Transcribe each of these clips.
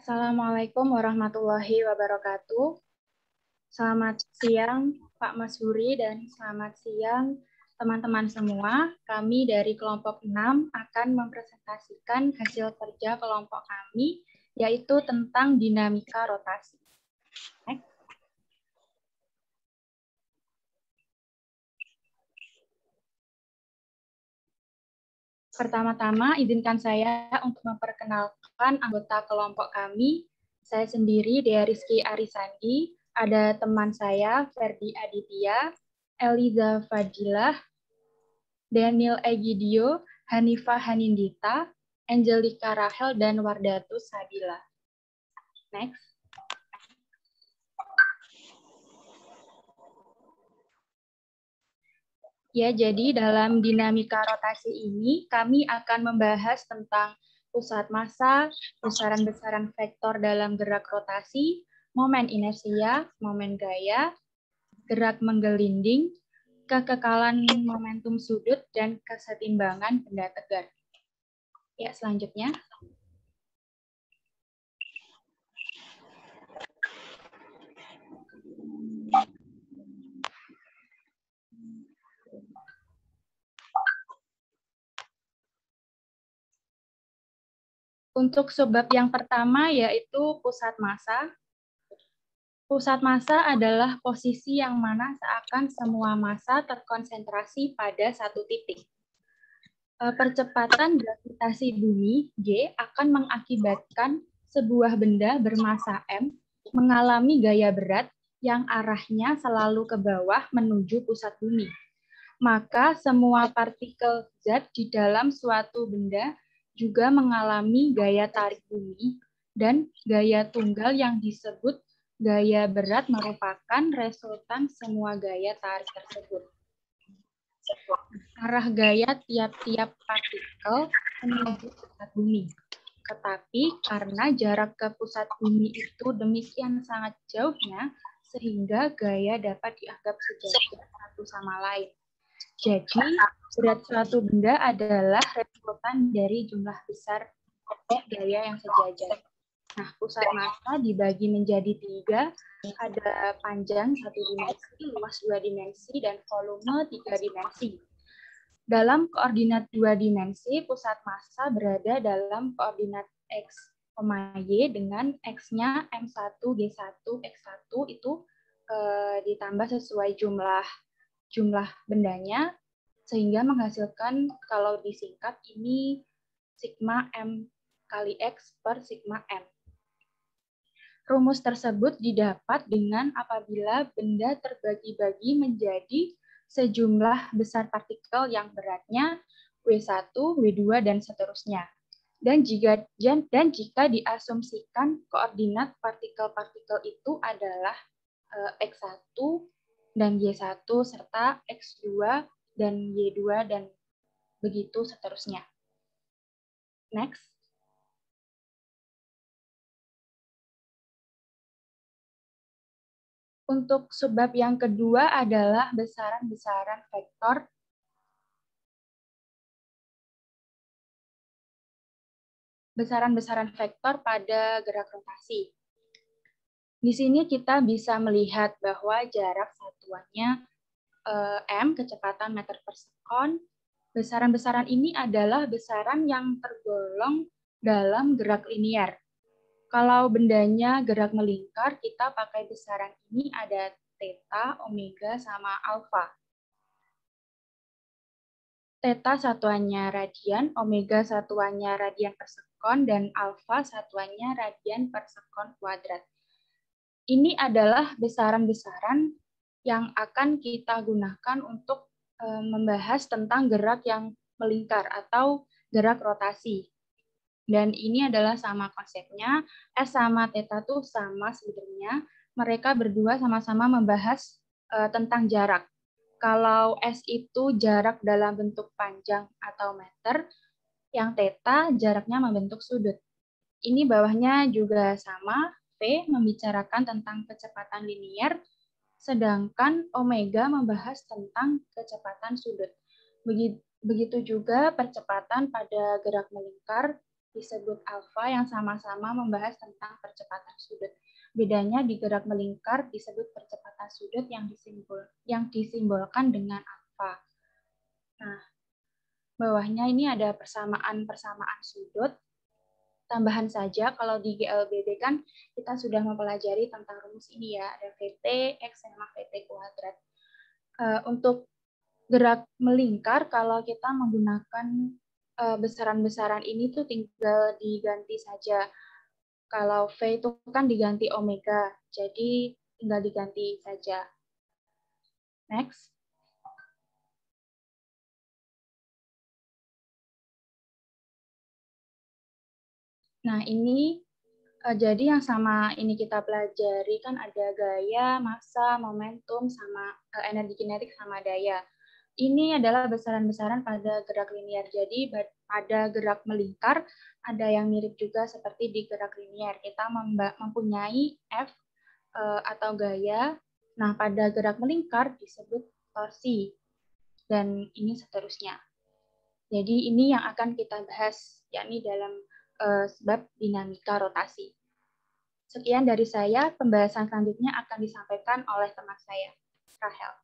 Assalamualaikum warahmatullahi wabarakatuh. Selamat siang Pak Masyuri dan selamat siang teman-teman semua. Kami dari kelompok 6 akan mempresentasikan hasil kerja kelompok kami, yaitu tentang dinamika rotasi. Next. Pertama-tama, izinkan saya untuk memperkenalkan anggota kelompok kami. Saya sendiri, Dea Rizky Arisandi, ada teman saya, Ferdi Aditya, Eliza Fadilah, Daniel Egidio, Hanifah Hanindita, Angelika Rahel, dan Wardatus Sabila. Next. Ya, jadi dalam dinamika rotasi ini, kami akan membahas tentang pusat massa, besaran-besaran vektor dalam gerak rotasi, momen inersia, momen gaya, gerak menggelinding, kekekalan momentum sudut, dan kesetimbangan benda tegar. Ya, selanjutnya. Untuk sebab yang pertama yaitu pusat massa. Pusat massa adalah posisi yang mana seakan semua massa terkonsentrasi pada satu titik. Percepatan gravitasi bumi, G, akan mengakibatkan sebuah benda bermassa M mengalami gaya berat yang arahnya selalu ke bawah menuju pusat bumi. Maka semua partikel zat di dalam suatu benda juga mengalami gaya tarik bumi, dan gaya tunggal yang disebut gaya berat merupakan resultan semua gaya tarik tersebut. Arah gaya tiap-tiap partikel menuju pusat bumi. Tetapi karena jarak ke pusat bumi itu demikian sangat jauhnya, sehingga gaya dapat dianggap sejajar satu sama lain. Jadi, berat suatu benda adalah resultan dari jumlah besar objek gaya yang sejajar. Nah, pusat massa dibagi menjadi 3, ada panjang 1 dimensi, luas 2 dimensi, dan volume 3 dimensi. Dalam koordinat 2 dimensi, pusat massa berada dalam koordinat X, Y dengan X-nya M1, G1, X1 itu ditambah sesuai jumlah bendanya, sehingga menghasilkan, kalau disingkat, ini sigma M kali X per sigma M. Rumus tersebut didapat dengan apabila benda terbagi-bagi menjadi sejumlah besar partikel yang beratnya W1, W2, dan seterusnya. Dan jika diasumsikan koordinat partikel-partikel itu adalah X1 dan Y1 serta X2 dan Y2 dan begitu seterusnya. Next. Untuk sebab yang kedua adalah besaran-besaran vektor. Besaran-besaran vektor pada gerak rotasi. Di sini kita bisa melihat bahwa jarak satuannya M, kecepatan meter per sekon. Besaran-besaran ini adalah besaran yang tergolong dalam gerak linear. Kalau bendanya gerak melingkar, kita pakai besaran ini ada theta, omega, sama alfa. Theta satuannya radian, omega satuannya radian per sekon, dan alfa satuannya radian per sekon kuadrat. Ini adalah besaran-besaran yang akan kita gunakan untuk membahas tentang gerak yang melingkar atau gerak rotasi. Dan ini adalah sama konsepnya, S sama theta tuh sama sebenarnya. Mereka berdua sama-sama membahas tentang jarak. Kalau S itu jarak dalam bentuk panjang atau meter, yang theta jaraknya membentuk sudut. Ini bawahnya juga sama, V membicarakan tentang kecepatan linier, sedangkan omega membahas tentang kecepatan sudut. Begitu juga percepatan pada gerak melingkar, disebut alfa yang sama-sama membahas tentang percepatan sudut. Bedanya di gerak melingkar disebut percepatan sudut yang disimbolkan dengan alfa. Nah, bawahnya ini ada persamaan-persamaan sudut. Tambahan saja, kalau di GLBB kan kita sudah mempelajari tentang rumus ini ya, ada VT, X sama VT kuadrat. Untuk gerak melingkar, kalau kita menggunakan besaran-besaran ini tuh tinggal diganti saja. Kalau V itu kan diganti omega, jadi tinggal diganti saja. Next. Nah, ini jadi yang sama ini kita pelajari kan ada gaya, massa, momentum, sama energi kinetik sama daya. Ini adalah besaran-besaran pada gerak linear. Jadi pada gerak melingkar ada yang mirip juga seperti di gerak linear. Kita mempunyai F atau gaya. Nah, pada gerak melingkar disebut torsi. Dan ini seterusnya. Jadi ini yang akan kita bahas, yakni dalam sebab dinamika rotasi. Sekian dari saya, pembahasan selanjutnya akan disampaikan oleh teman saya, Rahel.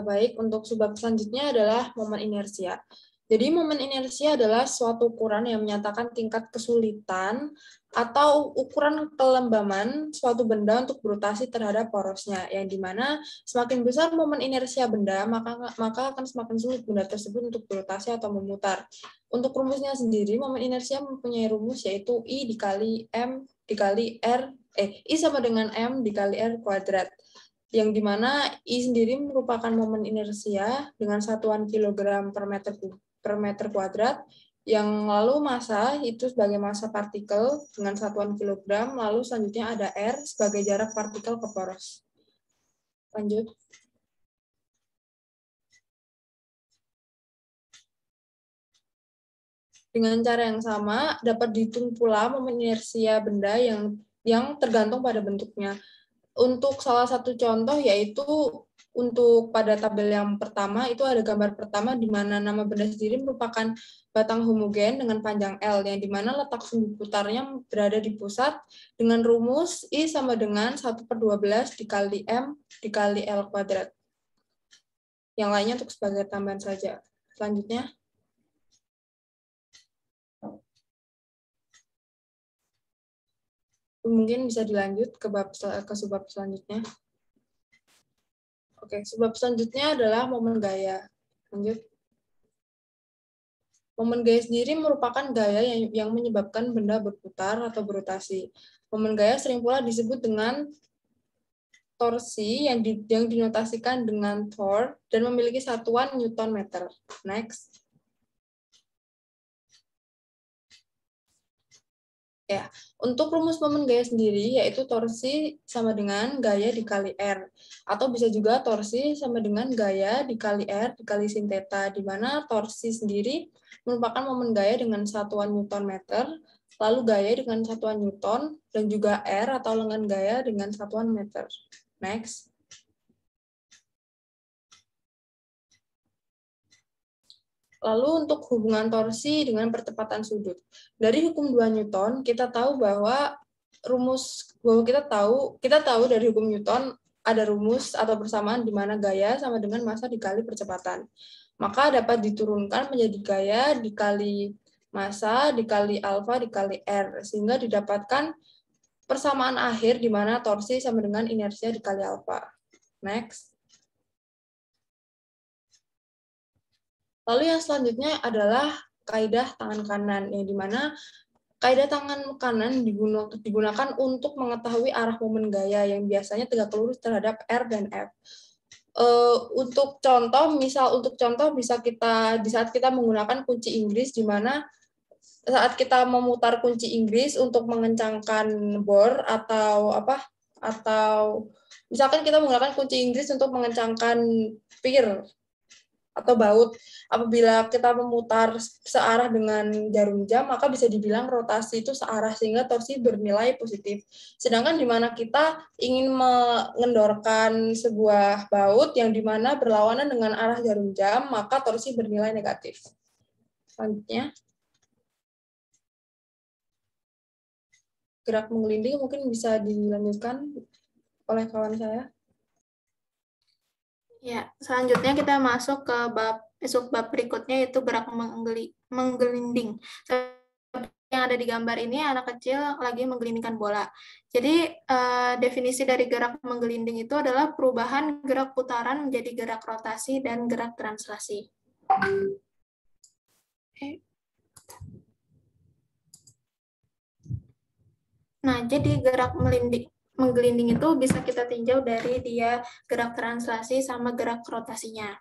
Baik, untuk subbab selanjutnya adalah momen inersia. Jadi momen inersia adalah suatu ukuran yang menyatakan tingkat kesulitan atau ukuran kelembaman suatu benda untuk berotasi terhadap porosnya, yang dimana semakin besar momen inersia benda, maka akan semakin sulit benda tersebut untuk berotasi atau memutar. Untuk rumusnya sendiri, momen inersia mempunyai rumus yaitu I dikali M dikali R, I sama dengan M dikali R kuadrat, yang dimana I sendiri merupakan momen inersia dengan satuan kilogram per meter kuadrat, yang lalu massa itu sebagai massa partikel dengan satuan kilogram, lalu selanjutnya ada R sebagai jarak partikel ke poros. Lanjut. Dengan cara yang sama, dapat dihitung pula momen inersia benda yang tergantung pada bentuknya. Untuk salah satu contoh yaitu untuk pada tabel yang pertama itu ada gambar pertama di mana nama benda sendiri merupakan batang homogen dengan panjang L, yang dimana letak sumbu putarnya berada di pusat dengan rumus I sama dengan 1/12 dikali M dikali L kuadrat. Yang lainnya untuk sebagai tambahan saja. Selanjutnya. Mungkin bisa dilanjut ke subbab selanjutnya. Oke, subbab selanjutnya adalah momen gaya. Lanjut. Momen gaya sendiri merupakan gaya yang menyebabkan benda berputar atau berotasi. Momen gaya sering pula disebut dengan torsi yang dinotasikan dengan torque dan memiliki satuan Newton meter. Next. Ya, untuk rumus momen gaya sendiri yaitu torsi sama dengan gaya dikali R, atau bisa juga torsi sama dengan gaya dikali R dikali sin theta, di mana torsi sendiri merupakan momen gaya dengan satuan Newton meter, lalu gaya dengan satuan Newton, dan juga R atau lengan gaya dengan satuan meter. Next. Lalu untuk hubungan torsi dengan percepatan sudut. Dari hukum 2 Newton, kita tahu bahwa kita tahu dari hukum Newton ada rumus atau persamaan di mana gaya sama dengan massa dikali percepatan. Maka dapat diturunkan menjadi gaya dikali massa dikali alfa dikali R, sehingga didapatkan persamaan akhir di mana torsi sama dengan inersia dikali alfa. Next. Lalu yang selanjutnya adalah kaidah tangan kanan, yang dimana kaidah tangan kanan digunakan untuk mengetahui arah momen gaya yang biasanya tegak lurus terhadap R dan F. Untuk contoh bisa kita di saat kita menggunakan kunci Inggris, di mana saat kita memutar kunci Inggris untuk mengencangkan bor atau misalkan kita menggunakan kunci Inggris untuk mengencangkan pir atau baut. Apabila kita memutar searah dengan jarum jam, maka bisa dibilang rotasi itu searah sehingga torsi bernilai positif. Sedangkan di mana kita ingin mengendorkan sebuah baut yang di mana berlawanan dengan arah jarum jam, maka torsi bernilai negatif. Selanjutnya, gerak menggelinding mungkin bisa dilanjutkan oleh kawan saya. Ya, selanjutnya kita masuk ke subbab berikutnya, yaitu gerak menggelinding. Yang ada di gambar ini, anak kecil lagi menggelindingkan bola. Jadi definisi dari gerak menggelinding itu adalah perubahan gerak putaran menjadi gerak rotasi dan gerak translasi. Nah, jadi gerak menggelinding itu bisa kita tinjau dari dia gerak translasi sama gerak rotasinya.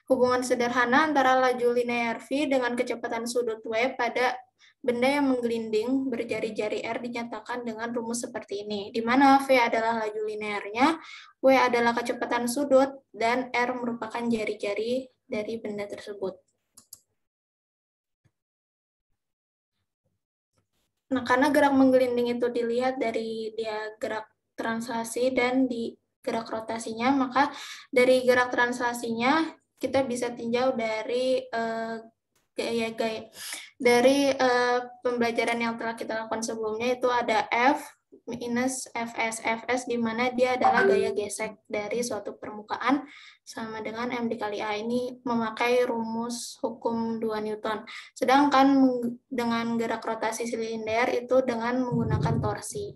Hubungan sederhana antara laju linear V dengan kecepatan sudut W pada benda yang menggelinding berjari-jari R dinyatakan dengan rumus seperti ini, di mana V adalah laju linearnya, W adalah kecepatan sudut, dan R merupakan jari-jari dari benda tersebut. Nah, karena gerak menggelinding itu dilihat dari dia gerak translasi dan di gerak rotasinya, maka dari gerak translasinya kita bisa tinjau dari gaya-gaya dari pembelajaran yang telah kita lakukan sebelumnya, itu ada F minus Fs, di mana dia adalah gaya gesek dari suatu permukaan sama dengan M dikali A. Ini memakai rumus hukum 2 Newton. Sedangkan dengan gerak rotasi silinder itu dengan menggunakan torsi.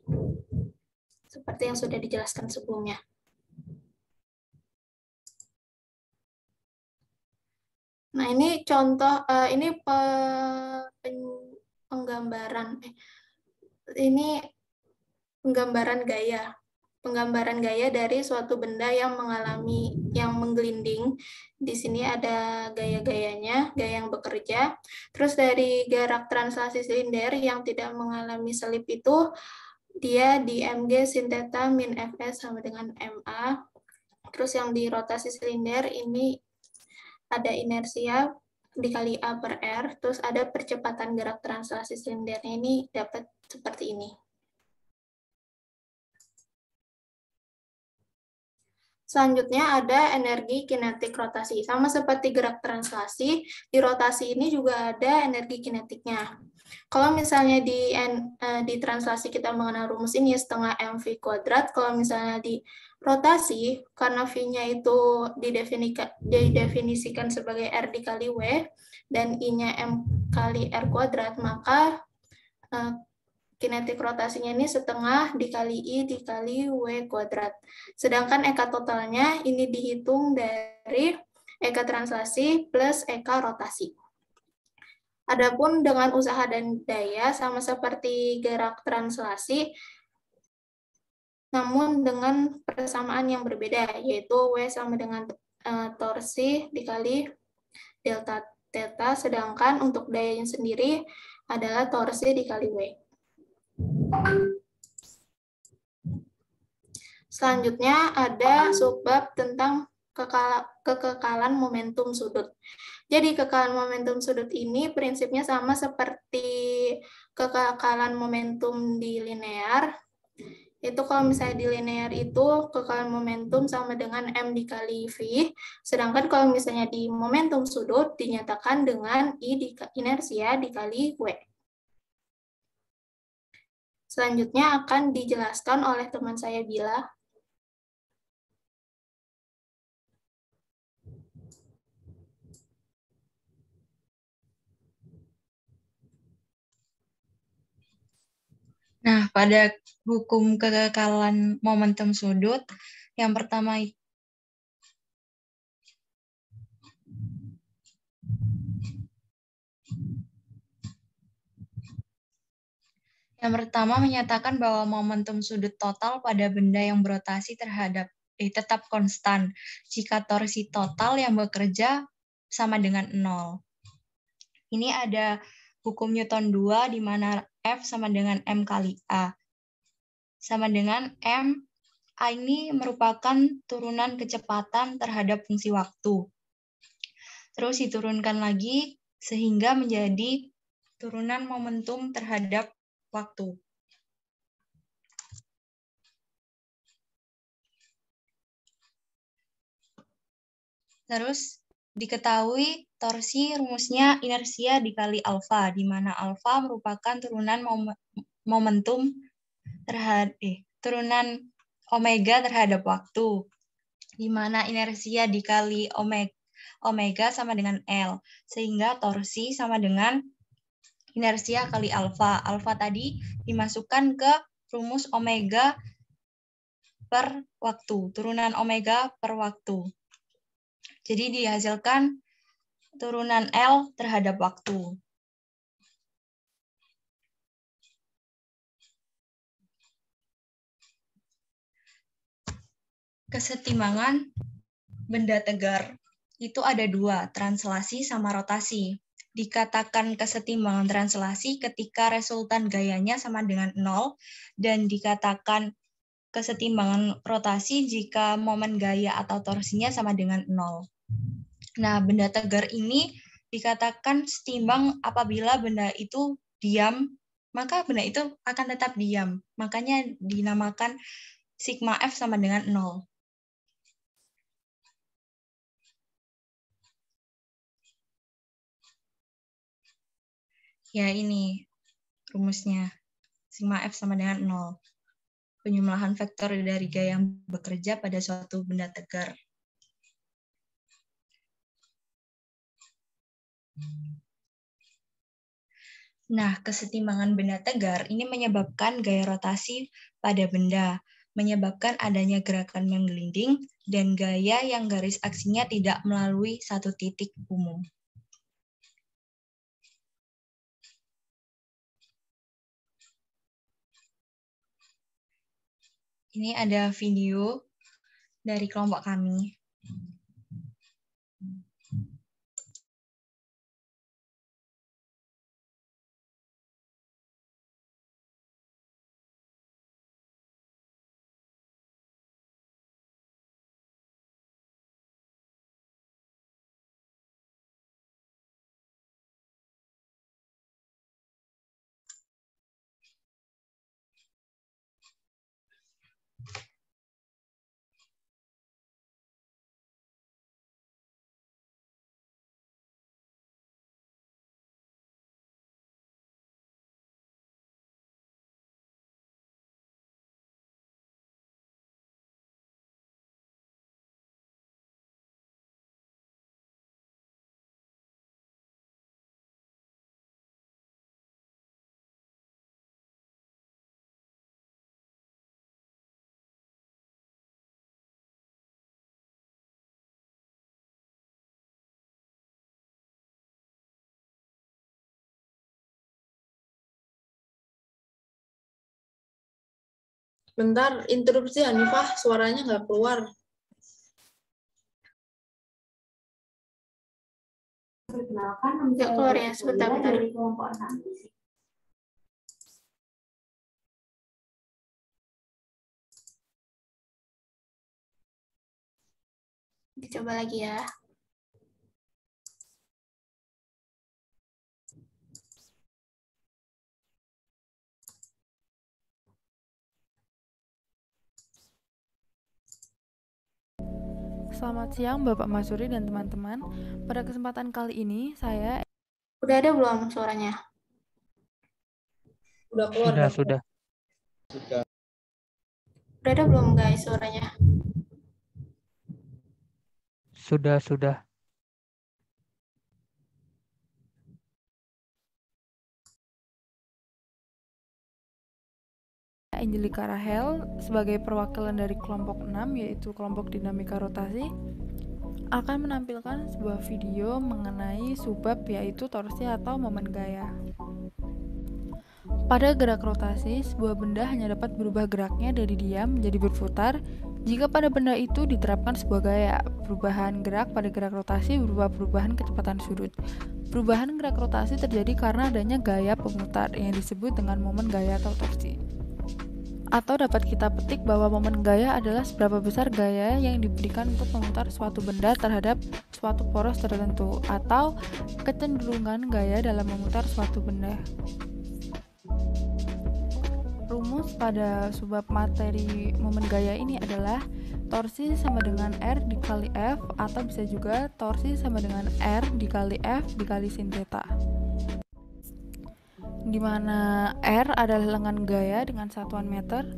Seperti yang sudah dijelaskan sebelumnya. Nah, ini contoh, ini penggambaran, ini penggambaran gaya dari suatu benda yang menggelinding. Di sini ada gaya-gayanya, gaya yang bekerja. Terus dari gerak translasi silinder yang tidak mengalami selip itu, dia di mg sin theta min fs sama dengan ma. Terus yang di rotasi silinder ini ada inersia dikali A per R, terus ada percepatan gerak translasi silindernya ini dapat seperti ini. Selanjutnya ada energi kinetik rotasi. Sama seperti gerak translasi, di rotasi ini juga ada energi kinetiknya. Kalau misalnya di translasi kita mengenal rumus ini setengah mv kuadrat, kalau misalnya di rotasi, karena V-nya itu didefinisikan sebagai R dikali W, dan I-nya M kali R kuadrat, maka kinetik rotasinya ini setengah dikali I dikali W kuadrat. Sedangkan eka totalnya ini dihitung dari eka translasi plus eka rotasi. Adapun dengan usaha dan daya sama seperti gerak translasi, namun dengan persamaan yang berbeda, yaitu W sama dengan torsi dikali delta theta, sedangkan untuk dayanya sendiri adalah torsi dikali W. Selanjutnya ada subbab tentang kekekalan momentum sudut. Jadi kekekalan momentum sudut ini prinsipnya sama seperti kekekalan momentum di linear. Itu kalau misalnya di linear itu kekekalan momentum sama dengan M dikali V, sedangkan kalau misalnya di momentum sudut dinyatakan dengan I inersia dikali W. Selanjutnya akan dijelaskan oleh teman saya Bila. Nah, pada hukum kekekalan momentum sudut, yang pertama menyatakan bahwa momentum sudut total pada benda yang berotasi tetap konstan jika torsi total yang bekerja sama dengan 0. Ini ada hukum Newton 2 di mana F sama dengan M kali A. Sama dengan M, A ini merupakan turunan kecepatan terhadap fungsi waktu. terus diturunkan lagi sehingga menjadi turunan momentum terhadap waktu. Terus diketahui torsi rumusnya inersia dikali alfa, di mana alfa merupakan turunan momentum turunan omega terhadap waktu, di mana inersia dikali omega sama dengan L, sehingga torsi sama dengan inersia kali alfa. Alfa tadi dimasukkan ke rumus omega per waktu, turunan omega per waktu. Jadi dihasilkan turunan L terhadap waktu. Kesetimbangan benda tegar itu ada dua, translasi sama rotasi. Dikatakan kesetimbangan translasi ketika resultan gayanya sama dengan 0, dan dikatakan kesetimbangan rotasi jika momen gaya atau torsinya sama dengan 0. Nah, benda tegar ini dikatakan setimbang apabila benda itu diam, maka benda itu akan tetap diam. Makanya dinamakan sigma F sama dengan 0. Ya, ini rumusnya. Sigma F sama dengan 0. Penjumlahan vektor dari gaya yang bekerja pada suatu benda tegar. Nah, kesetimbangan benda tegar ini menyebabkan gaya rotasi pada benda, menyebabkan adanya gerakan menggelinding, dan gaya yang garis aksinya tidak melalui satu titik umum. Ini ada video dari kelompok kami. Bentar, interupsi Hanifah, suaranya nggak keluar. Nggak keluar ya, sebentar. Coba lagi ya. Selamat siang Bapak Masuri dan teman-teman. Pada kesempatan kali ini saya... Udah ada belum suaranya? Udah keluar. Sudah. Udah ada belum guys suaranya? Sudah. Angelika Rahel sebagai perwakilan dari kelompok 6 yaitu kelompok dinamika rotasi akan menampilkan sebuah video mengenai subbab yaitu torsi atau momen gaya. Pada gerak rotasi, sebuah benda hanya dapat berubah geraknya dari diam menjadi berputar jika pada benda itu diterapkan sebuah gaya. Perubahan gerak pada gerak rotasi berupa perubahan kecepatan sudut. Perubahan gerak rotasi terjadi karena adanya gaya pemutar yang disebut dengan momen gaya atau torsi. Atau dapat kita petik bahwa momen gaya adalah seberapa besar gaya yang diberikan untuk memutar suatu benda terhadap suatu poros tertentu, atau kecenderungan gaya dalam memutar suatu benda. Rumus pada subbab materi momen gaya ini adalah torsi sama dengan R dikali F, atau bisa juga torsi sama dengan R dikali F dikali sin theta, di mana R adalah lengan gaya dengan satuan meter,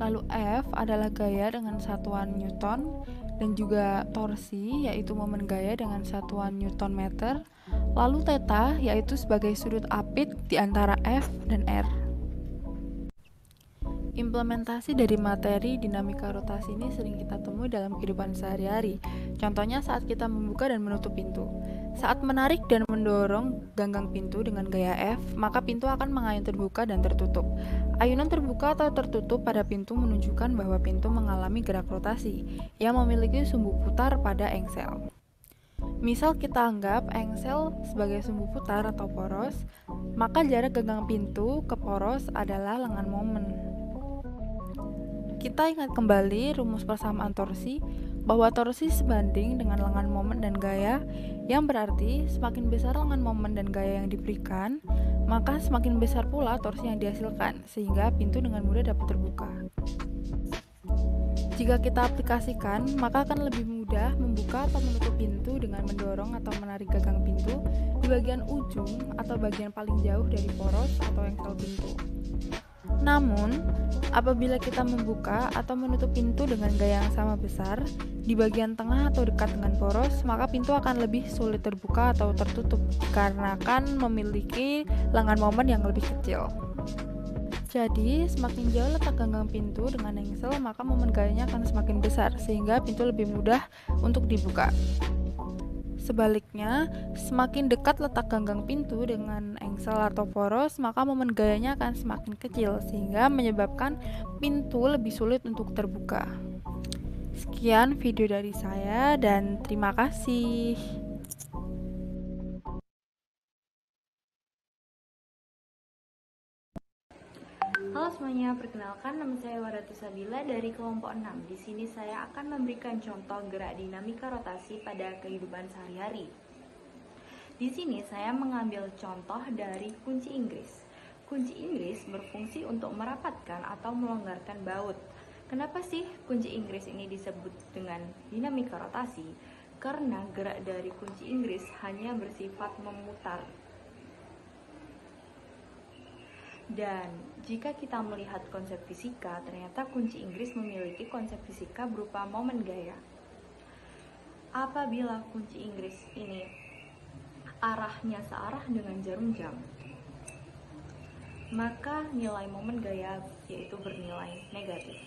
lalu F adalah gaya dengan satuan Newton, dan juga torsi yaitu momen gaya dengan satuan Newton meter, lalu theta yaitu sebagai sudut apit di antara F dan R. Implementasi dari materi dinamika rotasi ini sering kita temui dalam kehidupan sehari-hari. Contohnya saat kita membuka dan menutup pintu. Saat menarik dan mendorong ganggang pintu dengan gaya F, maka pintu akan mengayun terbuka dan tertutup. Ayunan terbuka atau tertutup pada pintu menunjukkan bahwa pintu mengalami gerak rotasi yang memiliki sumbu putar pada engsel. Misal kita anggap engsel sebagai sumbu putar atau poros, maka jarak ganggang pintu ke poros adalah lengan momen. Kita ingat kembali rumus persamaan torsi, bahwa torsi sebanding dengan lengan momen dan gaya, yang berarti semakin besar lengan momen dan gaya yang diberikan, maka semakin besar pula torsi yang dihasilkan, sehingga pintu dengan mudah dapat terbuka. Jika kita aplikasikan, maka akan lebih mudah membuka atau menutup pintu dengan mendorong atau menarik gagang pintu di bagian ujung atau bagian paling jauh dari poros atau engsel pintu. Namun, apabila kita membuka atau menutup pintu dengan gaya yang sama besar di bagian tengah atau dekat dengan poros, maka pintu akan lebih sulit terbuka atau tertutup karena akan memiliki lengan momen yang lebih kecil. Jadi, semakin jauh letak ganggang pintu dengan engsel, maka momen gayanya akan semakin besar sehingga pintu lebih mudah untuk dibuka. Sebaliknya, semakin dekat letak ganggang pintu dengan engsel atau poros, maka momen gayanya akan semakin kecil, sehingga menyebabkan pintu lebih sulit untuk terbuka. Sekian video dari saya, dan terima kasih. Halo semuanya, perkenalkan nama saya Waratu Sabila dari kelompok 6. Di sini saya akan memberikan contoh gerak dinamika rotasi pada kehidupan sehari-hari. Di sini saya mengambil contoh dari kunci Inggris. Kunci Inggris berfungsi untuk merapatkan atau melonggarkan baut. Kenapa sih kunci Inggris ini disebut dengan dinamika rotasi? Karena gerak dari kunci Inggris hanya bersifat memutar. Dan jika kita melihat konsep fisika, ternyata kunci Inggris memiliki konsep fisika berupa momen gaya. Apabila kunci Inggris ini arahnya searah dengan jarum jam, maka nilai momen gaya yaitu bernilai negatif.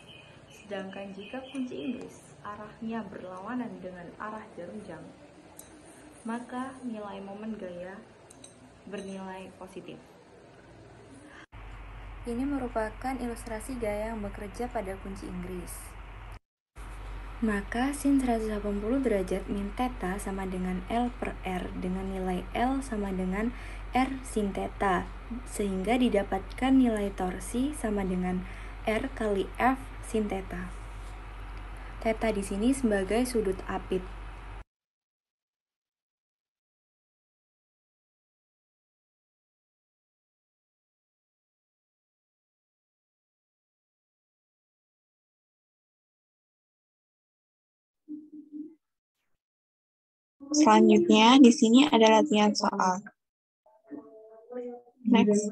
Sedangkan jika kunci Inggris arahnya berlawanan dengan arah jarum jam, maka nilai momen gaya bernilai positif. Ini merupakan ilustrasi gaya yang bekerja pada kunci Inggris. Maka sin 180 derajat min theta sama dengan L per R dengan nilai L sama dengan R sin theta, sehingga didapatkan nilai torsi sama dengan R kali F sin theta. Theta di sini sebagai sudut apit. Selanjutnya, di sini ada latihan soal. Next.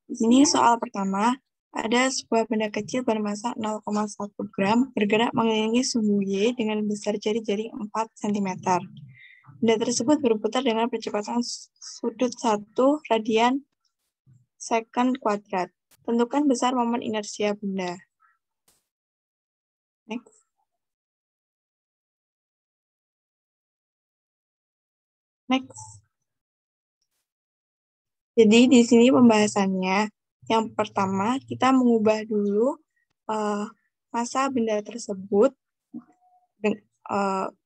Di sini soal pertama, ada sebuah benda kecil bermassa 0,1 gram bergerak mengelilingi sumbu Y dengan besar jari-jari 4 cm. Benda tersebut berputar dengan percepatan sudut 1 radian second kuadrat. Tentukan besar momen inersia benda. Next. Next. Jadi di sini pembahasannya, yang pertama kita mengubah dulu massa benda tersebut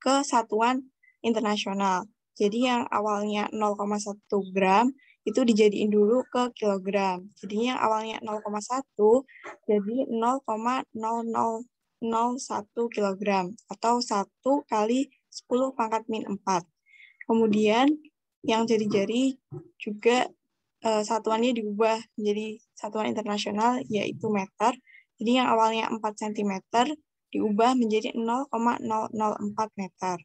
ke satuan internasional. Jadi yang awalnya 0,1 gram itu dijadiin dulu ke kilogram. Jadinya yang awalnya 0,1 jadi 0,0001 kilogram atau 1 kali 10 pangkat min 4. Kemudian yang jari-jari juga satuannya diubah menjadi satuan internasional yaitu meter. Jadi yang awalnya 4 cm diubah menjadi 0,004 meter.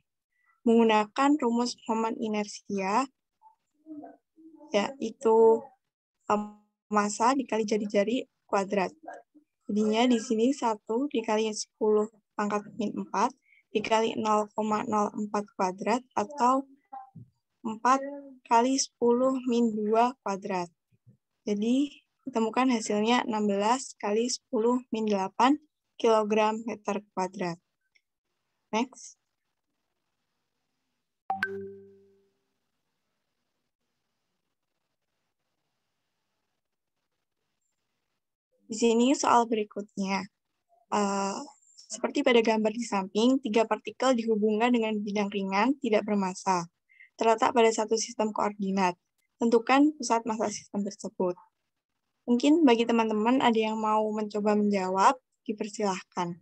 Menggunakan rumus momen inersia yaitu massa dikali jari-jari kuadrat. Jadinya di sini 1 dikali 10 pangkat min 4 dikali 0,04 kuadrat atau 4 kali 10 min 2 kuadrat. Jadi, ditemukan hasilnya 16 kali 10 min 8 kilogram meter kuadrat. Next. Di sini soal berikutnya. Seperti pada gambar di samping, 3 partikel dihubungkan dengan bidang ringan tidak bermassa, terletak pada satu sistem koordinat. Tentukan pusat massa sistem tersebut. Mungkin bagi teman-teman ada yang mau mencoba menjawab, dipersilahkan.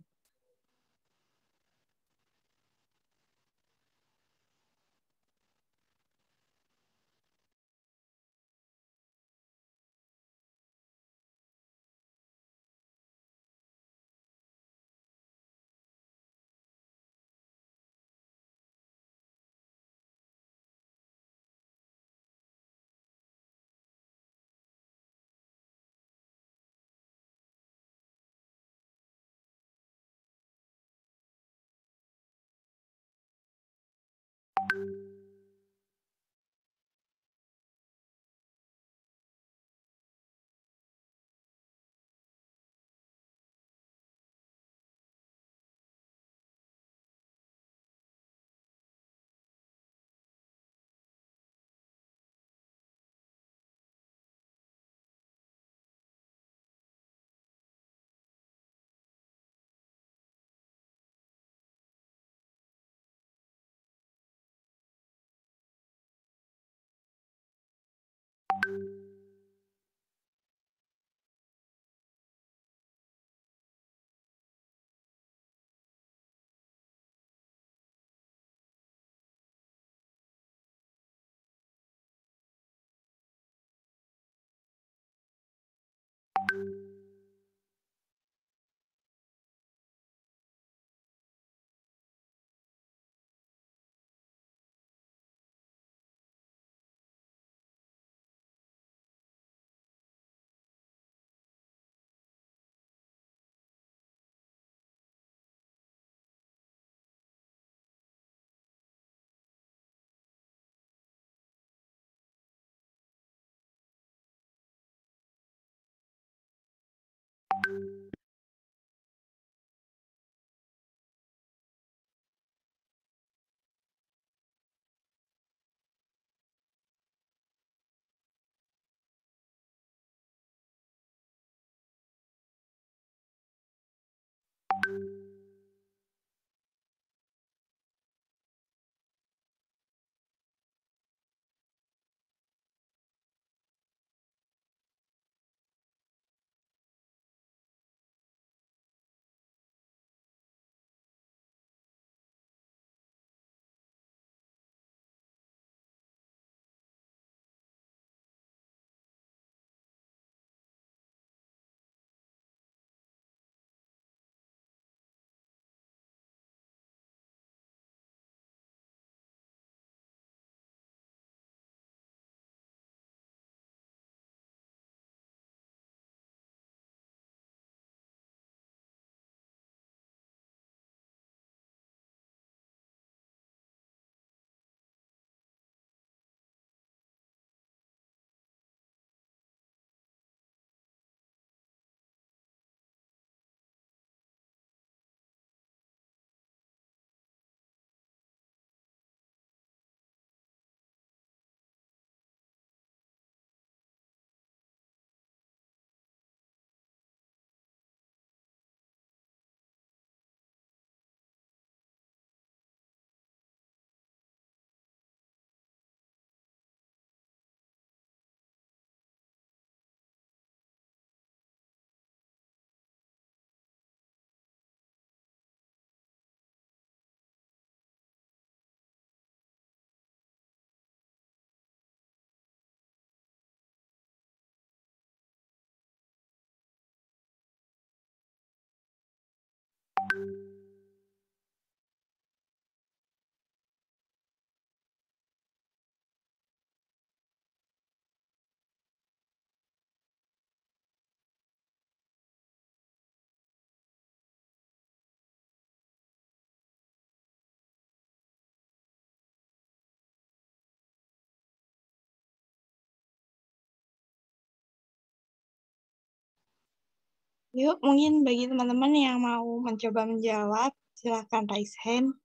Yuk, mungkin bagi teman-teman yang mau mencoba menjawab, silakan raise hand.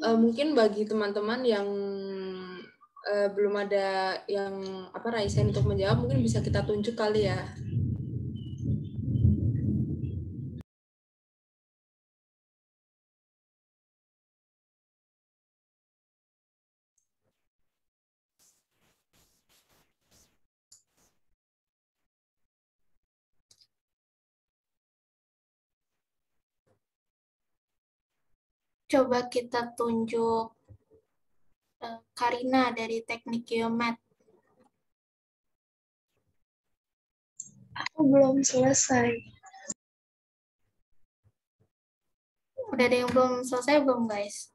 Mungkin bagi teman-teman yang belum ada yang raise hand untuk menjawab, mungkin bisa kita tunjuk kali ya. Coba kita tunjuk Karina dari Teknik Geomet. Aku belum selesai. Udah ada yang belum selesai belum, guys?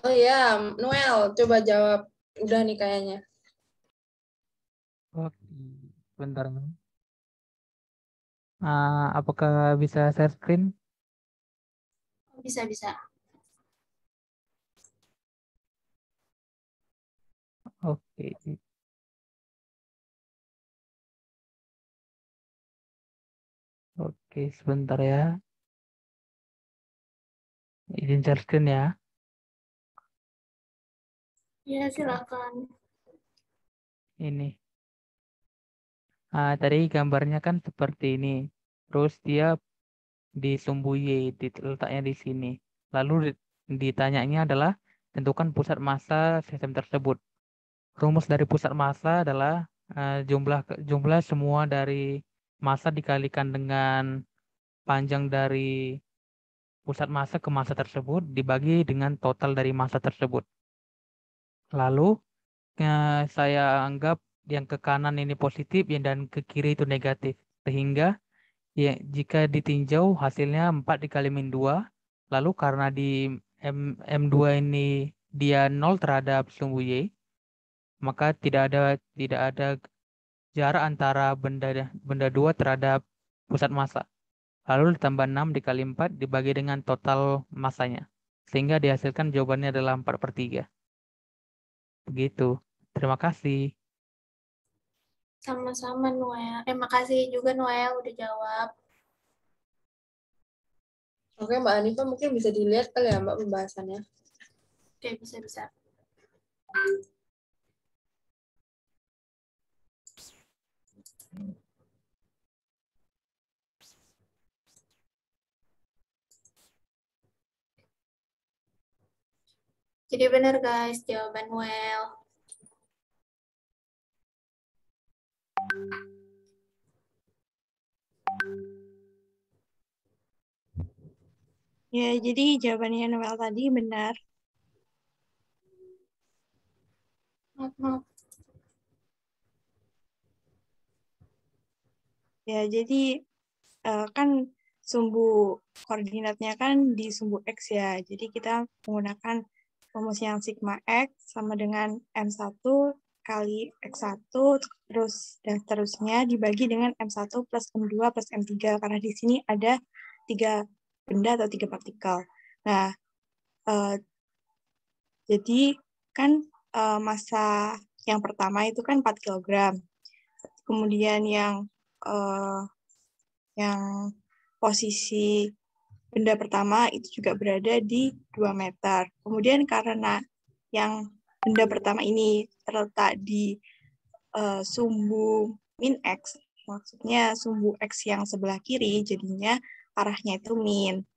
Oh ya, Noel, coba jawab. Udah nih kayaknya. Oke, bentar. Apakah bisa share screen? Bisa. Oke. Oke, sebentar ya. Izin share screen ya. Ya, silakan. Ini. Tadi gambarnya kan seperti ini. Terus dia di sumbu Y, letaknya di sini. Lalu ditanyanya adalah tentukan pusat massa sistem tersebut. Rumus dari pusat massa adalah jumlah semua dari massa dikalikan dengan panjang dari pusat massa ke massa tersebut dibagi dengan total dari massa tersebut. Lalu saya anggap yang ke kanan ini positif dan ke kiri itu negatif. Sehingga ya, jika ditinjau hasilnya 4 dikali min 2. Lalu karena di M2 ini dia 0 terhadap sumbu Y, maka tidak ada jarak antara benda 2 terhadap pusat massa. Lalu ditambah 6 dikali 4 dibagi dengan total massanya. Sehingga dihasilkan jawabannya adalah 4/3. Begitu. Terima kasih. Sama-sama, Noel. Makasih juga, Noel, udah jawab. Oke, Mbak Anifa mungkin bisa dilihat kali ya, Mbak, pembahasannya. Oke, bisa. Jadi benar, guys, jawaban Noel. Ya, jadi jawabannya Noel tadi benar. Maaf. Ya, jadi kan sumbu koordinatnya kan di sumbu X ya. Jadi kita menggunakan rumus yang sigma X sama dengan M1 kali X1 terus dan seterusnya dibagi dengan M1 plus M2 plus M3 karena di sini ada 3 benda atau 3 partikel. Nah, jadi kan massa yang pertama itu kan 4 kg. Kemudian yang yang posisi benda pertama itu juga berada di 2 meter. Kemudian karena yang benda pertama ini terletak di sumbu min X, maksudnya sumbu X yang sebelah kiri, jadinya arahnya itu min.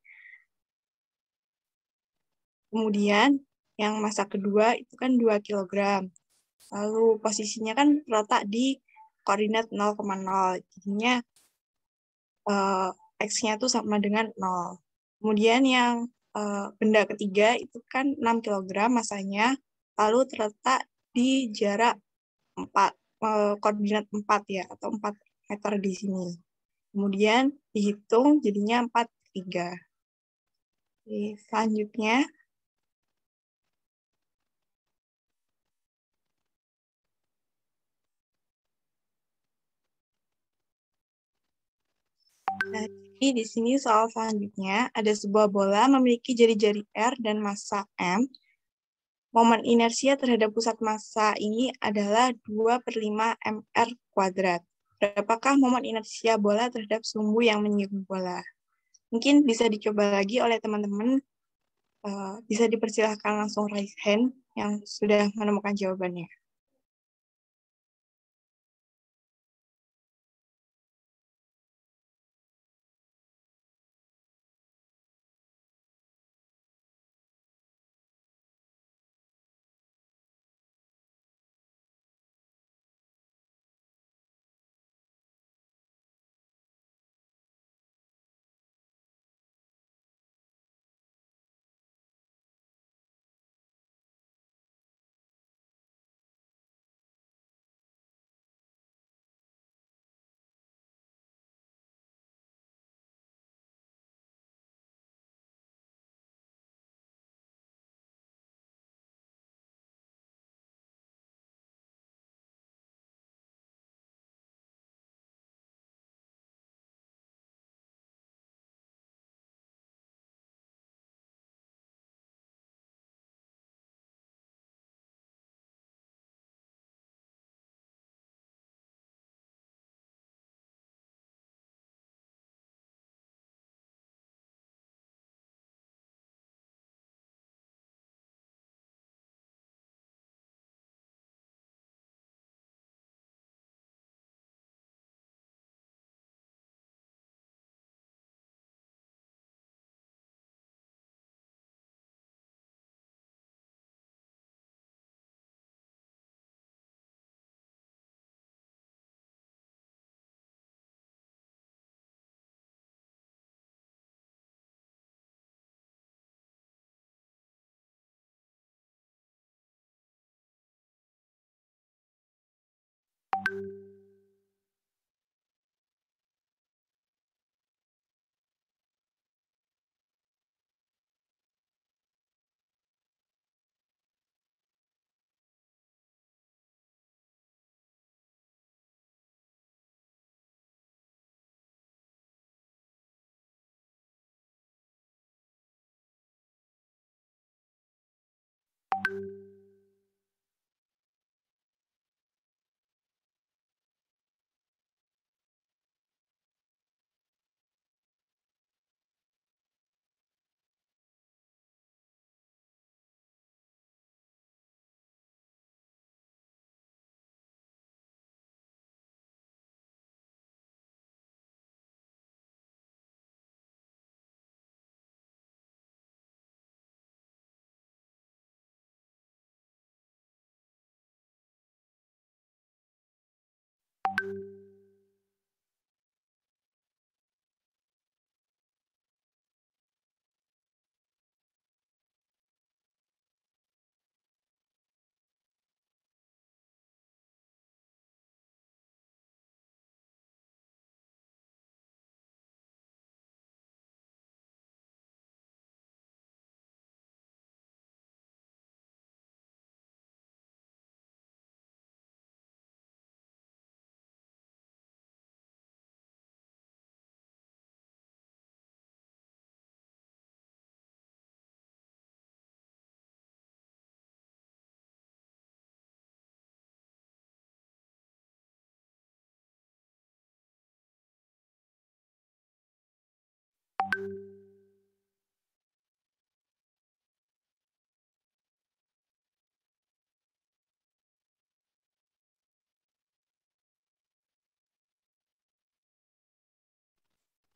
Kemudian yang massa kedua itu kan 2 kg. Lalu posisinya kan terletak di koordinat 0,0. Jadinya X-nya itu sama dengan 0. Kemudian yang benda ketiga itu kan 6 kg masanya, lalu terletak di jarak 4, koordinat 4 ya, atau 4 meter di sini. Kemudian dihitung jadinya 4,3. Oke, selanjutnya, nah, jadi di sini soal selanjutnya ada sebuah bola memiliki jari-jari R dan massa M. Momen inersia terhadap pusat massa ini adalah 2/5 mr kuadrat. Berapakah momen inersia bola terhadap sumbu yang menyinggung bola? Mungkin bisa dicoba lagi oleh teman-teman. Bisa dipersilahkan langsung raise hand yang sudah menemukan jawabannya.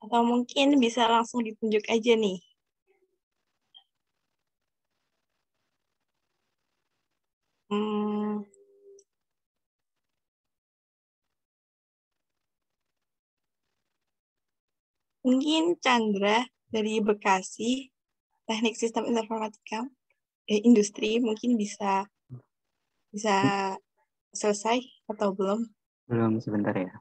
Atau mungkin bisa langsung ditunjuk aja nih. Hmm, mungkin Chandra dari Bekasi, Teknik Sistem Informatika, Industri, mungkin bisa selesai atau belum? Belum, sebentar ya.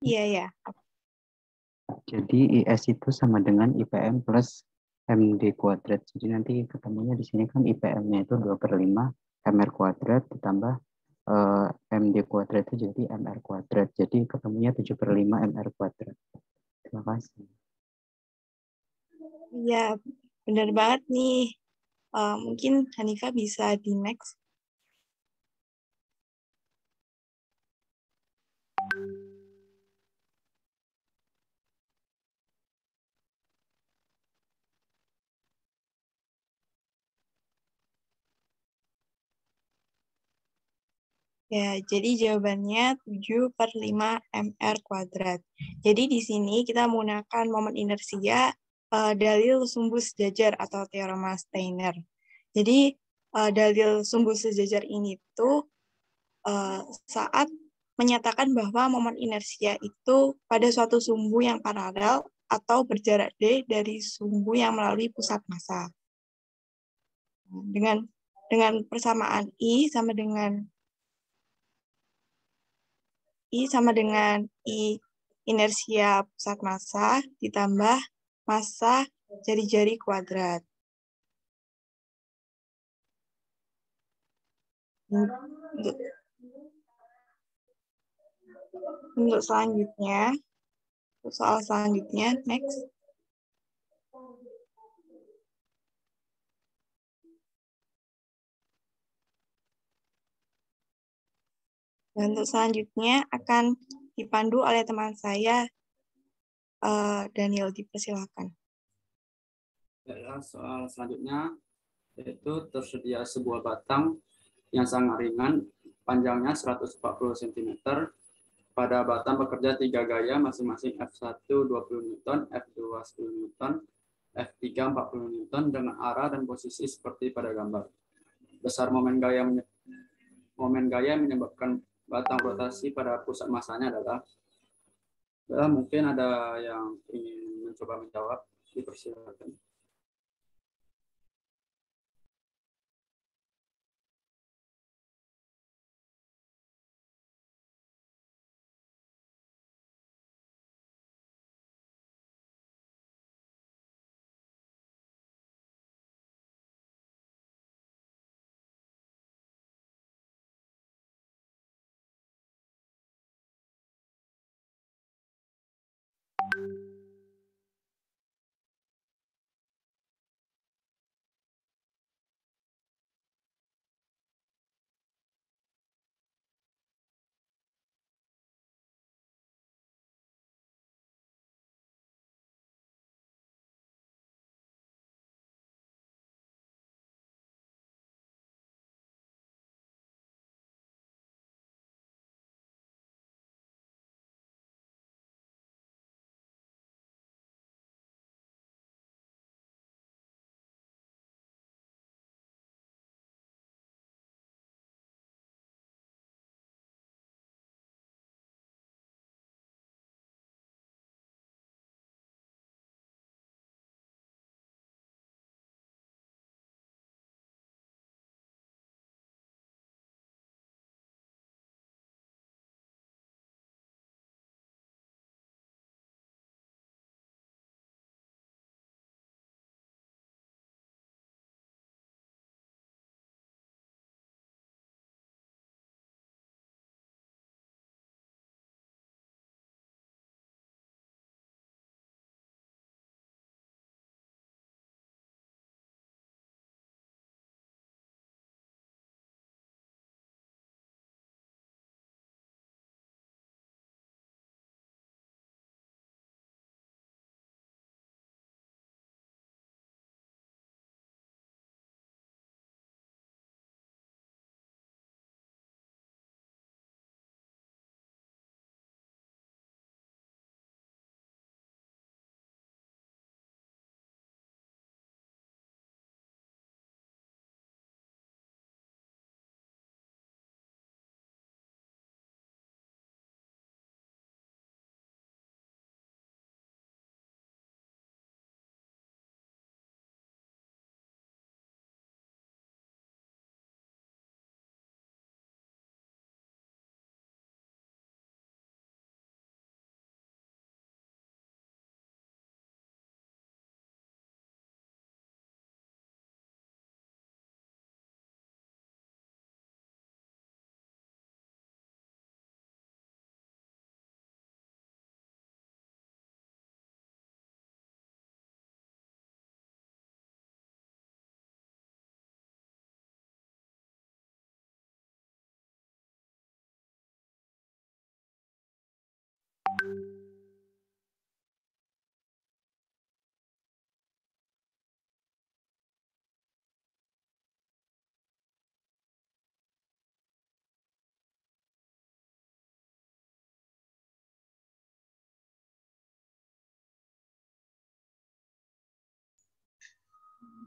Iya, ya. Jadi IS itu sama dengan IPM plus MD kuadrat. Jadi nanti ketemunya di sini kan IPM-nya itu 2/5 MR kuadrat ditambah MD kuadrat itu jadi MR kuadrat. Jadi ketemunya 7/5 MR kuadrat. Terima kasih. Iya, benar banget nih. Mungkin Hanika bisa di next. Ya, jadi jawabannya 7/5 MR kuadrat. Jadi di sini kita menggunakan momen inersia dalil sumbu sejajar atau teorema Steiner. Jadi dalil sumbu sejajar ini tuh saat menyatakan bahwa momen inersia itu pada suatu sumbu yang paralel atau berjarak D dari sumbu yang melalui pusat massa. Dengan persamaan I sama dengan I inersia pusat massa ditambah massa jari-jari kuadrat. Untuk selanjutnya, soal selanjutnya, next. Dan untuk selanjutnya akan dipandu oleh teman saya, Daniel, dipersilakan. Ya, soal selanjutnya yaitu tersedia sebuah batang yang sangat ringan, panjangnya 140 cm. Pada batang bekerja 3 gaya masing-masing F1 20 Newton, F2 10 Newton, F3 40 Newton dengan arah dan posisi seperti pada gambar. Besar momen gaya menyebabkan batang rotasi pada pusat massanya adalah mungkin ada yang ingin mencoba menjawab, dipersilakan.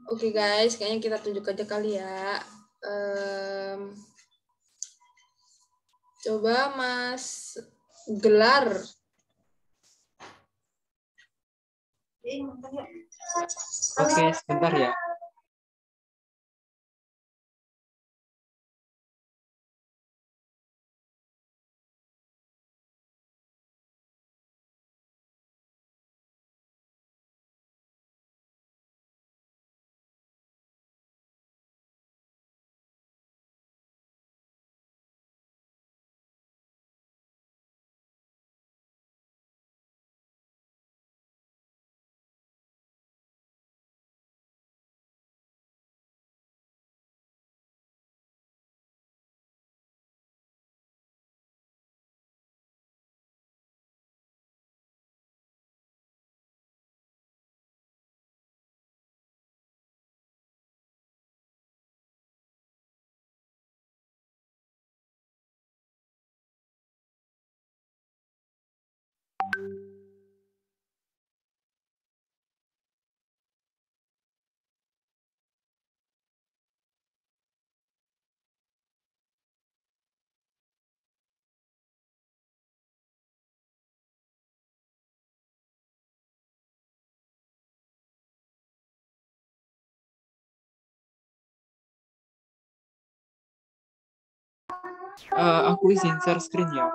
Oke guys, kayaknya kita tunjuk aja kali ya. Coba Mas Gelar. Oke, sebentar ya. Aku izin share screen ya.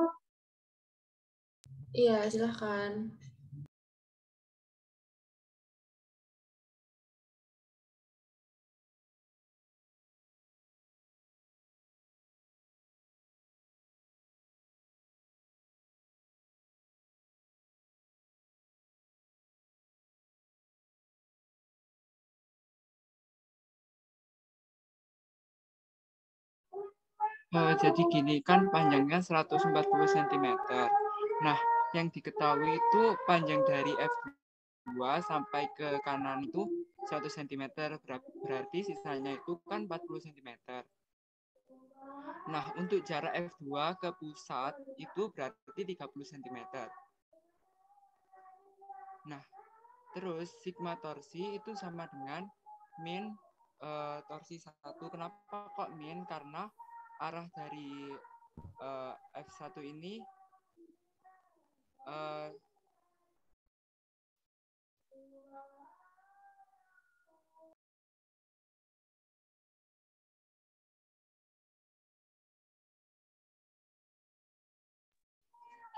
Iya, silahkan. Jadi gini kan panjangnya 140 cm. Nah, yang diketahui itu panjang dari F2 sampai ke kanan itu 1 cm. Berarti sisanya itu kan 40 cm. Nah, untuk jarak F2 ke pusat itu berarti 30 cm. Nah, terus sigma torsi itu sama dengan min torsi 1. Kenapa kok min? Karena arah dari F1 ini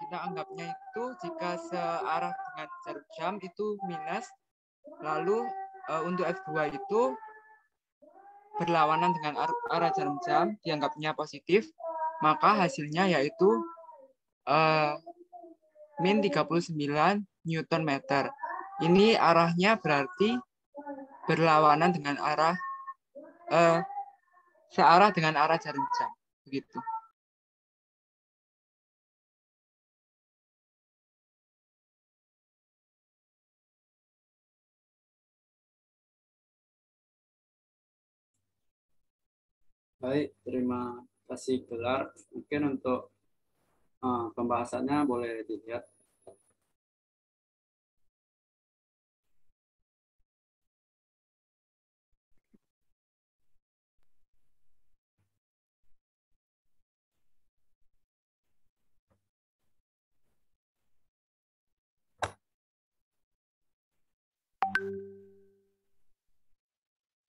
kita anggapnya itu jika searah dengan jarum jam itu minus, lalu untuk F2 itu berlawanan dengan arah jarum jam dianggapnya positif, maka hasilnya yaitu min 39 Newton meter. Ini arahnya berarti berlawanan dengan arah searah dengan arah jarum jam, begitu. Baik, terima kasih Gelar. Mungkin untuk pembahasannya boleh dilihat.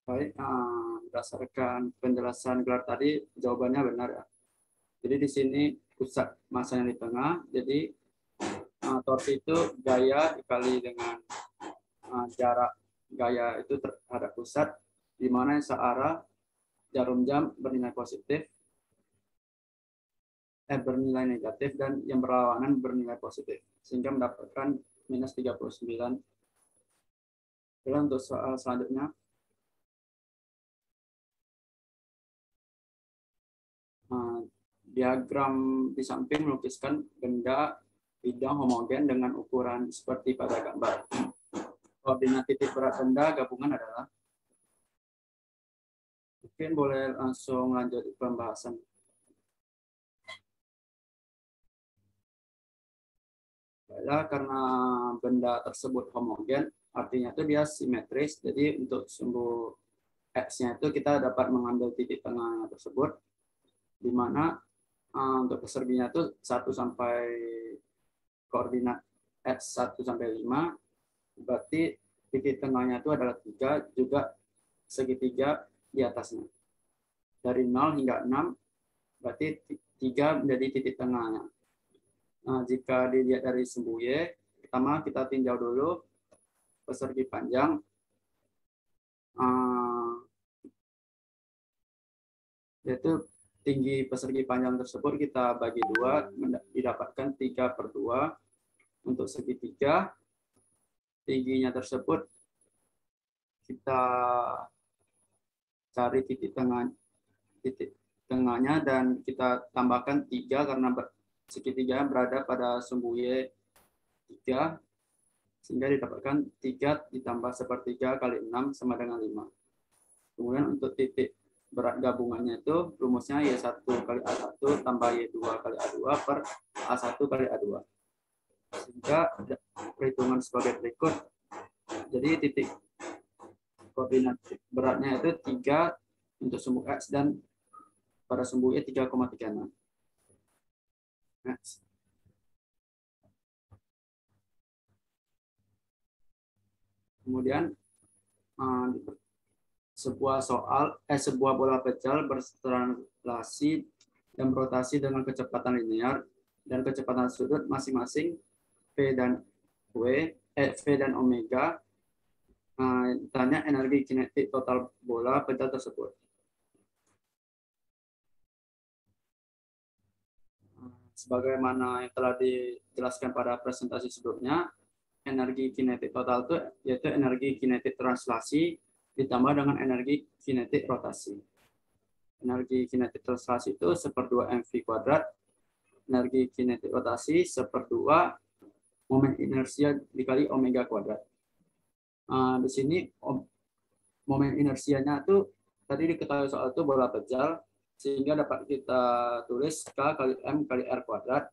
Baik, berdasarkan penjelasan Gelar tadi, jawabannya benar ya. Jadi di sini pusat masanya di tengah, jadi torsi itu gaya dikali dengan jarak gaya itu terhadap pusat, di mana searah jarum jam bernilai positif, bernilai negatif, dan yang berlawanan bernilai positif, sehingga mendapatkan minus 39. Lalu untuk soal selanjutnya, diagram di samping melukiskan benda bidang homogen dengan ukuran seperti pada gambar. Koordinat titik berat benda gabungan adalah, mungkin boleh langsung lanjut pembahasan. Ya, karena benda tersebut homogen, artinya itu dia simetris. Jadi untuk sumbu X-nya itu kita dapat mengambil titik tengahnya tersebut, di mana untuk perseginya itu 1 sampai koordinat X 1 sampai 5, berarti titik tengahnya itu adalah 3, juga segitiga di atasnya. Dari 0 hingga 6, berarti 3 menjadi titik tengahnya. Nah, jika dilihat dari sumbu Y, pertama kita tinjau dulu persegi panjang. Yaitu tinggi persegi panjang tersebut kita bagi 2, didapatkan 3/2. Untuk segitiga, tingginya tersebut kita cari titik tengahnya dan kita tambahkan 3 karena segitiga berada pada sumbu Y 3, sehingga didapatkan 3 ditambah 1/3 kali 6 sama dengan 5. Kemudian untuk titik berat gabungannya itu rumusnya Y1 kali A1 tambah Y2 kali A2 per A1 kali A2. Sehingga perhitungan sebagai berikut. Jadi titik koordinat beratnya itu 3 untuk sumbu X dan pada sumbu Y 3,36. Next. Kemudian sebuah bola pecel bertranslasi dan berotasi dengan kecepatan linear dan kecepatan sudut masing-masing V dan omega. Tanya energi kinetik total bola pecel tersebut. Sebagaimana yang telah dijelaskan pada presentasi sebelumnya, energi kinetik total itu yaitu energi kinetik translasi ditambah dengan energi kinetik rotasi. Energi kinetik translasi itu 1/2 mv kuadrat, energi kinetik rotasi 1/2 momen inersia dikali omega kuadrat. Di sini momen inersianya itu tadi diketahui soal itu bola pecel, sehingga dapat kita tulis K kali M kali R kuadrat.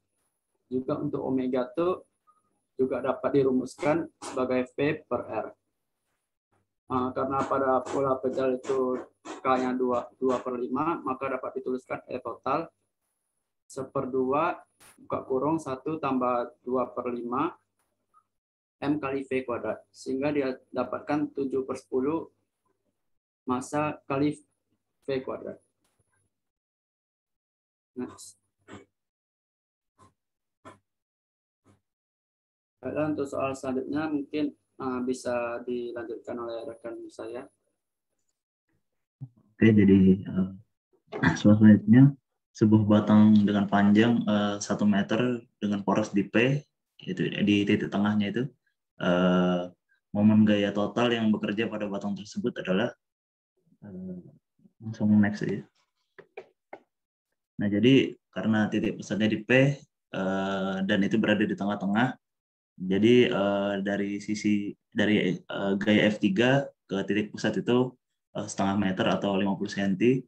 Juga untuk omega itu juga dapat dirumuskan sebagai V per R. Karena pada bola pecel itu K-nya 2/5, maka dapat dituliskan E total 1/2 buka kurung 1 tambah 2/5 M kali V kuadrat, sehingga dia dapatkan 7/10 massa kali V kuadrat. Next. Dan untuk soal selanjutnya mungkin bisa dilanjutkan oleh rekan saya. Oke, jadi soal selanjutnya, sebuah batang dengan panjang 1 meter dengan poros di P, yaitu di titik tengahnya itu, momen gaya total yang bekerja pada batang tersebut adalah, langsung next aja. Nah, jadi karena titik pusatnya di P dan itu berada di tengah-tengah, jadi dari gaya F3 ke titik pusat itu 0,5 meter atau 50 cm,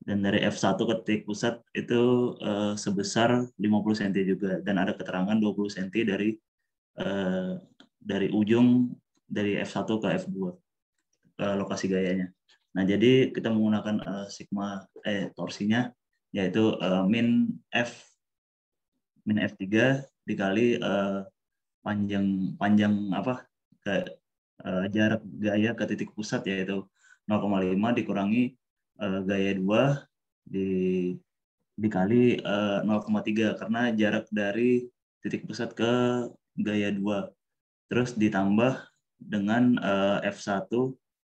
dan dari F1 ke titik pusat itu sebesar 50 cm juga, dan ada keterangan 20 cm dari ujung dari F1 ke F2 ke lokasi gayanya. Nah, jadi kita menggunakan sigma torsinya, yaitu min F3 dikali panjang jarak gaya ke titik pusat, yaitu 0,5 dikurangi gaya 2 dikali 0,3 karena jarak dari titik pusat ke gaya 2, terus ditambah dengan F1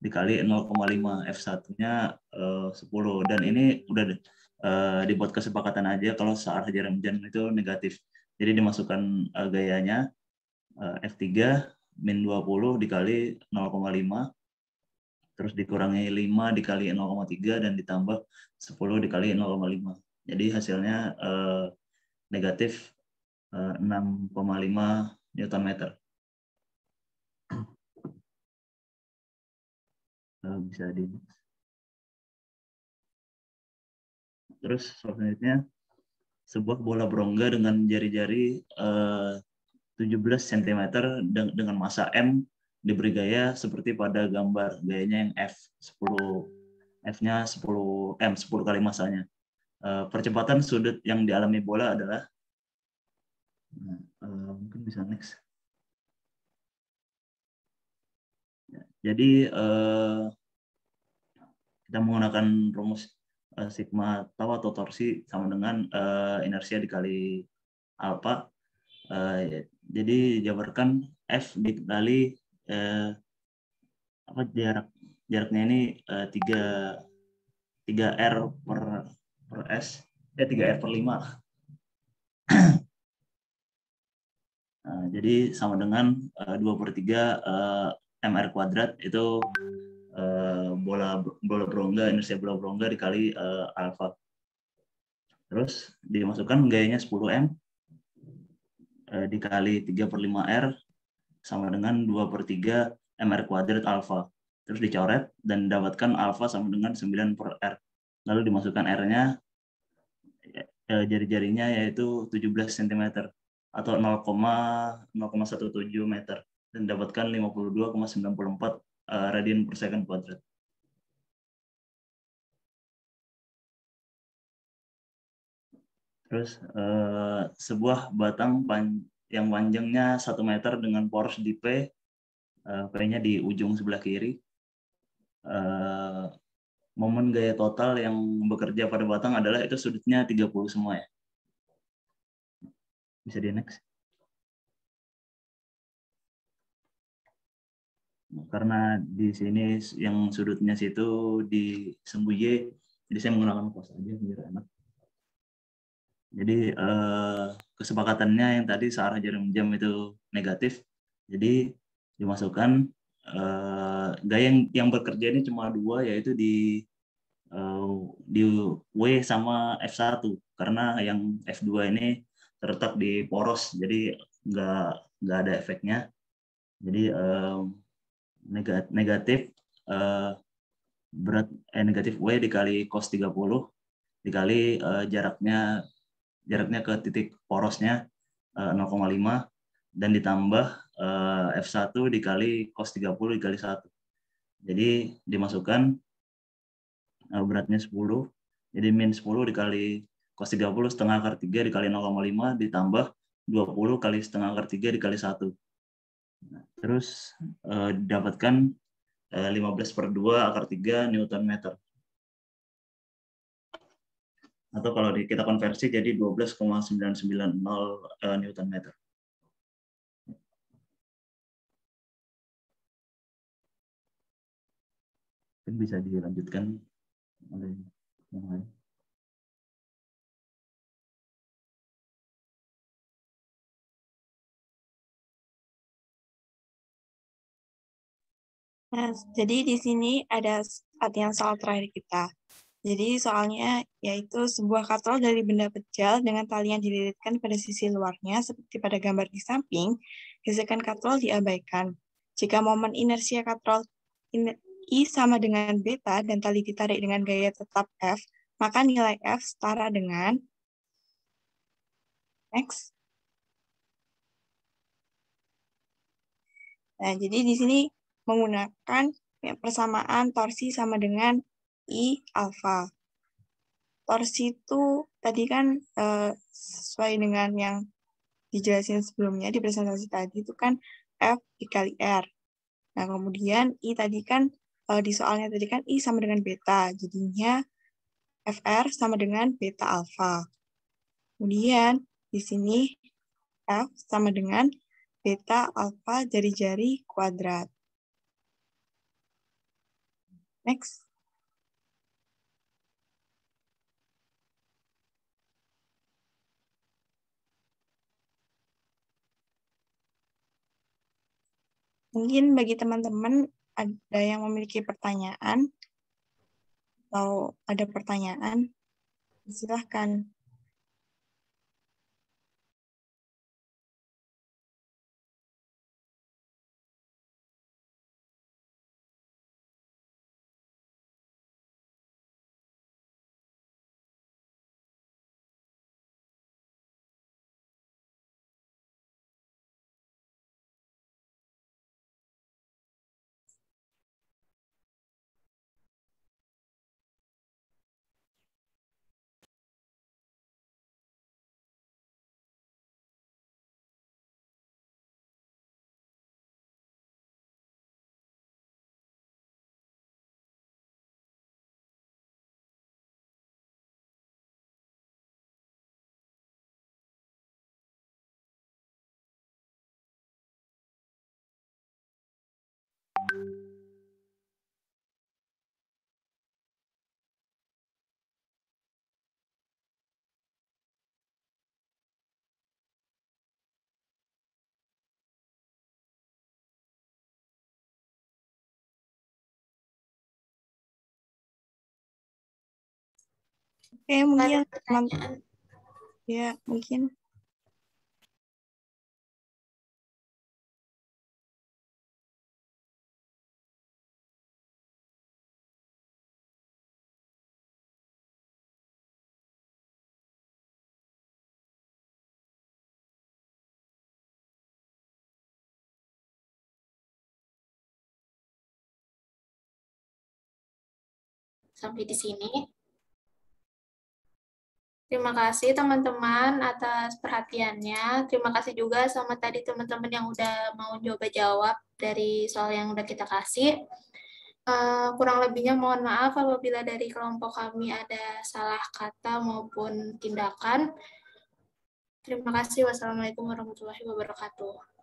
dikali 0,5, F1-nya 10, dan ini udah dibuat kesepakatan aja kalau searah jarum jam itu negatif. Jadi dimasukkan gayanya F3 min 20 dikali 0,5, terus dikurangi 5 dikali 0,3, dan ditambah 10 dikali 0,5. Jadi hasilnya negatif 6,5 Newton meter. Bisa di. Terus selanjutnya, sebuah bola berongga dengan jari-jari 17 cm dengan massa M diberi gaya seperti pada gambar, gayanya yang F10, F-nya 10 M, 10 kali massanya. Percepatan sudut yang dialami bola adalah, mungkin bisa next. Jadi kita menggunakan rumus sigma tau atau torsi sama dengan inersia dikali alfa. Jadi jabarkan F dikali jaraknya ini 3 R per S, 3 R per 5. Jadi sama dengan 2/3 MR kuadrat, itu bola berongga, inersia bola berongga dikali alfa. Terus dimasukkan gayanya 10 M dikali 3/5 R sama dengan 2/3 MR kuadrat alfa. Terus dicoret dan dapatkan alfa sama dengan 9 per R. Lalu dimasukkan R-nya, jari-jarinya yaitu 17 cm atau 0,17 meter, dan dapatkan 52,94 radian per second kuadrat. Terus sebuah batang yang panjangnya 1 meter dengan poros di P, P-nya di ujung sebelah kiri. Momen gaya total yang bekerja pada batang adalah itu sudutnya 30 semua ya. Bisa di next. Karena di sini yang sudutnya situ disembur Y, jadi saya menggunakan cos aja biar enak. Jadi kesepakatannya yang tadi searah jarum jam itu negatif, jadi dimasukkan gaya yang bekerja ini cuma 2, yaitu di W sama F1, karena yang F2 ini terletak di poros, jadi nggak ada efeknya. Jadi negatif negatif W dikali cos 30 dikali jaraknya ke titik porosnya 0,5 dan ditambah F1 dikali cos 30 dikali 1. Jadi dimasukkan beratnya 10, jadi min 10 dikali cos 30 setengah akar 3 dikali 0,5 ditambah 20 kali setengah akar 3 dikali 1. Nah, terus didapatkan 15/2 akar 3 Newton meter. Atau kalau kita konversi jadi 12,990 Newton meter. Mungkin bisa dilanjutkan oleh yang lain. Nah, jadi di sini ada latihan soal terakhir kita. Jadi soalnya yaitu sebuah katrol dari benda kecil dengan tali yang dililitkan pada sisi luarnya seperti pada gambar di samping, gesekan katrol diabaikan. Jika momen inersia katrol I sama dengan beta dan tali ditarik dengan gaya tetap F, maka nilai F setara dengan X. Nah, jadi di sini menggunakan persamaan torsi sama dengan I alfa. Torsi itu tadi kan sesuai dengan yang dijelasin sebelumnya di presentasi tadi itu kan F dikali R. Nah, kemudian I tadi kan di soalnya tadi kan I sama dengan beta, jadinya FR sama dengan beta alfa. Kemudian di sini F sama dengan beta alfa jari-jari kuadrat. Next. Mungkin bagi teman-teman ada yang memiliki pertanyaan atau ada pertanyaan, silahkan. Oke, mungkin Ada pertanyaan? ya mungkin. Sampai di sini. Terima kasih teman-teman atas perhatiannya. Terima kasih juga sama tadi teman-teman yang udah mau coba jawab dari soal yang udah kita kasih. Kurang lebihnya mohon maaf apabila dari kelompok kami ada salah kata maupun tindakan. Terima kasih. Wassalamualaikum warahmatullahi wabarakatuh.